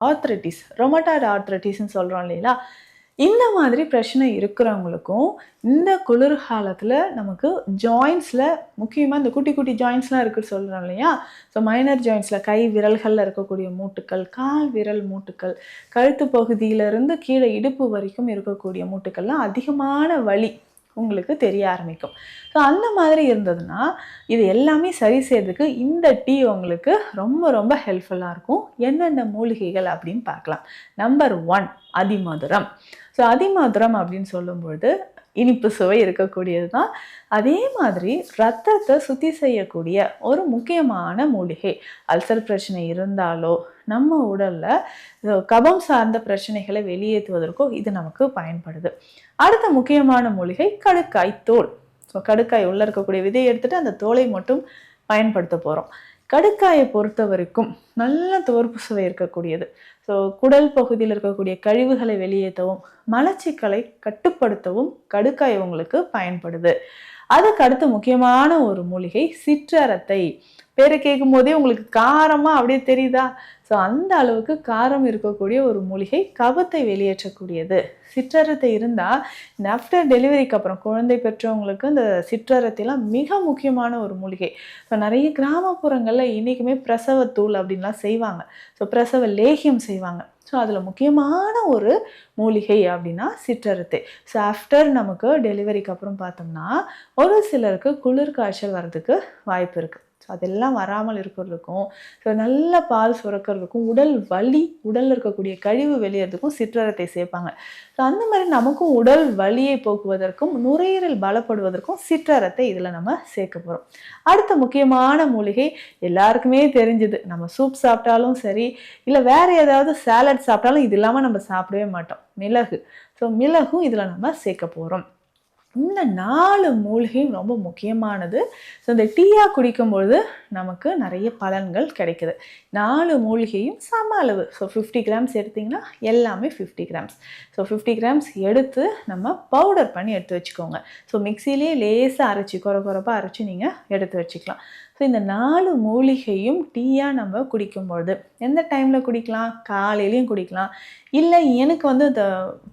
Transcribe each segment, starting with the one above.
Arthritis, rheumatoid ஆர்த்ரைட்டிஸ்ன்னு சொல்றோம் இல்லைங்களா? இந்த மாதிரி பிரச்சனை இருக்கிறவங்களுக்கும், இந்த குளிர்காலத்தில நமக்கு ஜாயிண்ட்ஸ்ல முக்கியமா இந்த குட்டி, குட்டி ஜாயிண்ட்ஸ்லாம் இருக்குன்னு சொல்றோம் இல்லையா? ஸோ மைனர் ஜாயிண்ட்ஸ்ல கை விரல்கள்ல இருக்கக்கூடிய மூட்டுக்கள், கால் விரல் மூட்டுக்கள், கழுத்து பகுதியிலிருந்து கீழே இடுப்பு வரைக்கும் இருக்கக்கூடிய மூட்டுக்கள்லாம் அதிகமான வலி உங்களுக்கு தெரிய ஆரம்பிக்கும். ஸோ அந்த மாதிரி இருந்ததுன்னா, இது எல்லாமே சரி செய்றதுக்கு இந்த டீ உங்களுக்கு ரொம்ப ரொம்ப ஹெல்ப்ஃபுல்லா இருக்கும். என்னென்ன மூலிகைகள் அப்படின்னு பார்க்கலாம். நம்பர் 1 அதிமதுரம். ஸோ அதிமதுரம் அப்படின்னு சொல்லும்பொழுது இனிப்பு சுவை இருக்கக்கூடியது தான். அதே மாதிரி ரத்தத்தை சுத்தி செய்யக்கூடிய ஒரு முக்கியமான மூலிகை. அல்சர் பிரச்சனை இருந்தாலோ, நம்ம உடல்ல கபம் சார்ந்த பிரச்சனைகளை வெளியேற்றுவதற்கோ இது நமக்கு பயன்படுது. அடுத்த முக்கியமான மூலிகை கடுக்காய் தோல். ஸோ கடுக்காய் உள்ள இருக்கக்கூடிய விதையை எடுத்துட்டு அந்த தோலை மட்டும் பயன்படுத்த போகிறோம். கடுக்காயை பொறுத்த வரைக்கும் நல்ல துவர்ப்பு சுவை இருக்கக்கூடியது. ஸோ குடல் பகுதியில் இருக்கக்கூடிய கழிவுகளை வெளியேற்றவும், மலச்சிக்கலை கட்டுப்படுத்தவும் கடுக்காய் உங்களுக்கு பயன்படுது. அதுக்கு அடுத்து முக்கியமான ஒரு மூலிகை சிற்றரத்தை. பேரை கேட்கும் போதே உங்களுக்கு காரமா அப்படியே தெரியுதா? ஸோ அந்த அளவுக்கு காரம் இருக்கக்கூடிய ஒரு மூலிகை, கபத்தை வெளியேற்றக்கூடியது. சிற்றரத்தை இருந்தால் இந்த ஆஃப்டர் டெலிவரிக்கு அப்புறம் குழந்தை பெற்றவங்களுக்கு இந்த சிற்றரத்தைலாம் மிக முக்கியமான ஒரு மூலிகை. ஸோ நிறைய கிராமப்புறங்களில் இன்றைக்குமே பிரசவத்தூள் அப்படின்லாம் செய்வாங்க. ஸோ பிரசவ லேகியம் செய்வாங்க. ஸோ அதில் முக்கியமான ஒரு மூலிகை அப்படின்னா சிற்றரத்தை. ஸோ ஆஃப்டர் நமக்கு டெலிவரிக்கு அப்புறம் பார்த்தோம்னா ஒரு சிலருக்கு குளிர் காய்ச்சல் வர்றதுக்கு வாய்ப்பு இருக்குது. ஸோ அதெல்லாம் வராமல் இருக்கிறதுக்கும், ஸோ நல்ல பால் சுரக்கிறதுக்கும், உடல் வலி, உடலில் இருக்கக்கூடிய கழிவு வெளியேறதுக்கும் சிற்றரத்தை சேர்ப்பாங்க. ஸோ அந்த மாதிரி நமக்கும் உடல் வலியை போக்குவதற்கும், நுரையீரல் பலப்படுவதற்கும் சிற்றரத்தை இதில் நம்ம சேர்க்க போகிறோம். அடுத்த முக்கியமான மூலிகை எல்லாருக்குமே தெரிஞ்சுது. நம்ம சூப் சாப்பிட்டாலும் சரி, இல்லை வேறு ஏதாவது சாலட் சாப்பிட்டாலும் இது இல்லாமல் நம்ம சாப்பிடவே மாட்டோம். மிளகு. ஸோ மிளகும் இதில் நம்ம சேர்க்க போகிறோம். இந்த 4 மூலிகையும் ரொம்ப முக்கியமானது. ஸோ இந்த டீயாக குடிக்கும்பொழுது நமக்கு நிறைய பலன்கள் கிடைக்குது. 4 மூலிகையும் சம அளவு. ஸோ 50 கிராம்ஸ் எடுத்திங்கன்னா எல்லாமே 50 கிராம்ஸ். ஸோ 50 கிராம்ஸ் எடுத்து நம்ம பவுடர் பண்ணி எடுத்து வச்சுக்கோங்க. ஸோ மிக்சிலே லேசாக அரைச்சி கொரப்பாக அரைச்சி நீங்கள் எடுத்து வச்சுக்கலாம். ஸோ இந்த 4 மூலிகையும் டீயாக நம்ம குடிக்கும்பொழுது எந்த டைமில் குடிக்கலாம்? காலையிலையும் குடிக்கலாம். இல்லை எனக்கு இந்த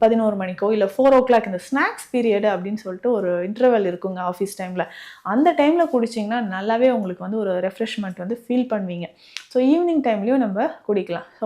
11 மணிக்கோ இல்லை 4 o'clock இந்த ஸ்நாக்ஸ் பீரியடு அப்படின்னு சொல்லிட்டு ஒரு இன்டர்வல் இருக்குங்க ஆஃபீஸ் டைமில். அந்த டைமில் குடிச்சிங்கன்னா நல்லாவே உங்களுக்கு ஒரு ரெஃப்ரெஷ்மெண்ட் ஃபீல் பண்ணுவீங்க. ஸோ ஈவினிங் டைம்லேயும் நம்ம குடிக்கலாம். ஸோ